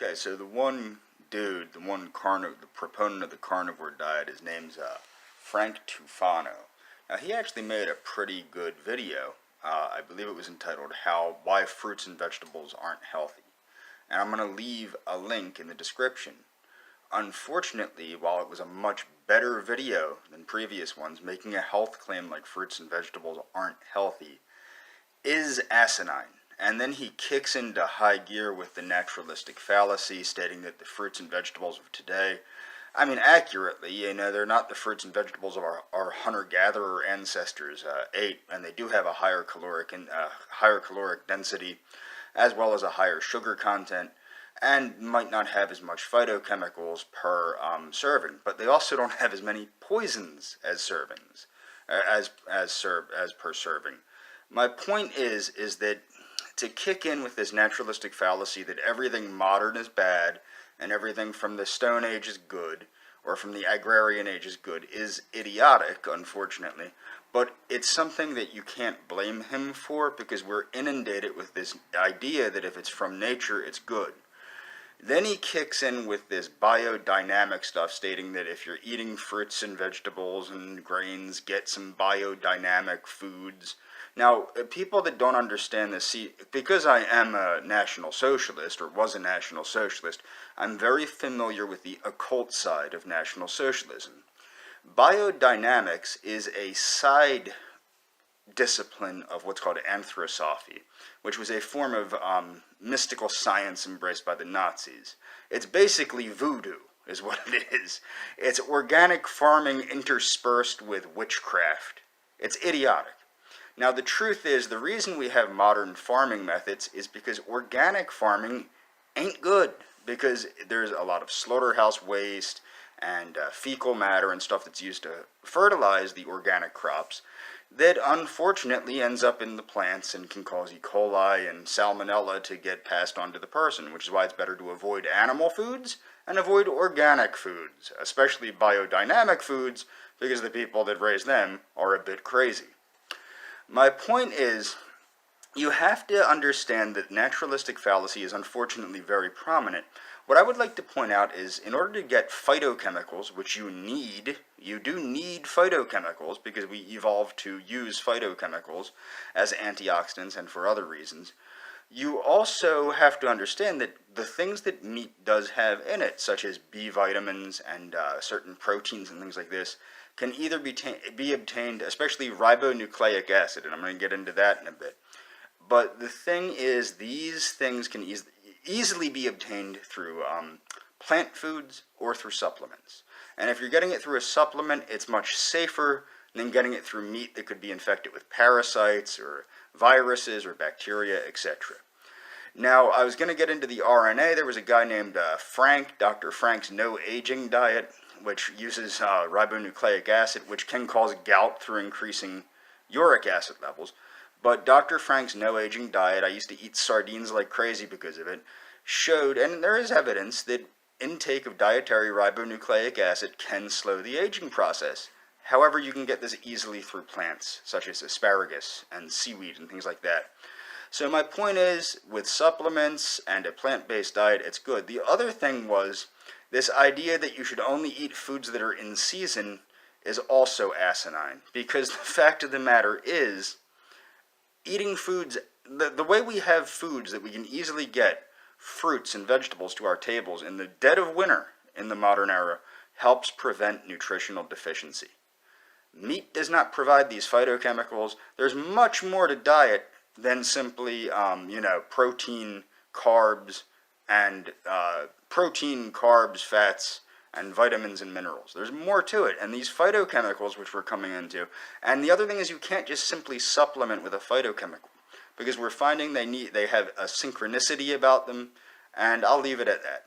Okay, so the one dude, the proponent of the carnivore diet, his name's Frank Tufano. Now, he actually made a pretty good video. I believe it was entitled Why Fruits and Vegetables Aren't Healthy. And I'm going to leave a link in the description. Unfortunately, while it was a much better video than previous ones, making a health claim like fruits and vegetables aren't healthy is asinine. And then he kicks into high gear with the naturalistic fallacy, stating that the fruits and vegetables of today, I mean, accurately, they're not the fruits and vegetables of our hunter-gatherer ancestors ate, and they do have a higher caloric density, as well as a higher sugar content, and might not have as much phytochemicals per serving, but they also don't have as many poisons as servings, as per serving. My point is that to kick in with this naturalistic fallacy that everything modern is bad and everything from the Stone Age is good, or from the Agrarian Age is good, is idiotic, unfortunately. But it's something that you can't blame him for, because we're inundated with this idea that if it's from nature, it's good. Then he kicks in with this biodynamic stuff, stating that if you're eating fruits and vegetables and grains, get some biodynamic foods. Now, people that don't understand this, see, because I am a National Socialist, or was a National Socialist, I'm very familiar with the occult side of National Socialism. Biodynamics is a side discipline of what's called anthroposophy, which was a form of mystical science embraced by the Nazis. It's basically voodoo, is what it is. It's organic farming interspersed with witchcraft. It's idiotic. Now, the truth is, the reason we have modern farming methods is because organic farming ain't good, because there's a lot of slaughterhouse waste and fecal matter and stuff that's used to fertilize the organic crops that unfortunately ends up in the plants and can cause E. coli and salmonella to get passed on to the person, which is why it's better to avoid animal foods and avoid organic foods, especially biodynamic foods, because the people that raise them are a bit crazy. My point is, you have to understand that naturalistic fallacy is unfortunately very prominent. What I would like to point out is, in order to get phytochemicals, which you do need phytochemicals, because we evolved to use phytochemicals as antioxidants and for other reasons, you also have to understand that the things that meat does have in it, such as B vitamins and certain proteins and things like this, can either be obtained, especially ribonucleic acid, and I'm going to get into that in a bit. But the thing is, these things can easily be obtained through plant foods or through supplements. And if you're getting it through a supplement, it's much safer than getting it through meat that could be infected with parasites or viruses or bacteria, etc. Now, I was going to get into the RNA. There was a guy named Dr. Frank's no-aging diet, which uses ribonucleic acid, which can cause gout through increasing uric acid levels. But Dr. Frank's no-aging diet, I used to eat sardines like crazy because of it, showed, and there is evidence, that intake of dietary ribonucleic acid can slow the aging process. However, you can get this easily through plants, such as asparagus and seaweed and things like that. So my point is, with supplements and a plant-based diet, it's good. The other thing was, this idea that you should only eat foods that are in season is also asinine. Because the fact of the matter is, eating foods, the way we have foods that we can easily get, fruits and vegetables to our tables in the dead of winter in the modern era, helps prevent nutritional deficiency. Meat does not provide these phytochemicals. There's much more to diet than simply, protein, carbs, fats, and vitamins and minerals. There's more to it, and these phytochemicals, which we're coming into, and the other thing is, you can't just simply supplement with a phytochemical, because we're finding they have a synchronicity about them, and I'll leave it at that.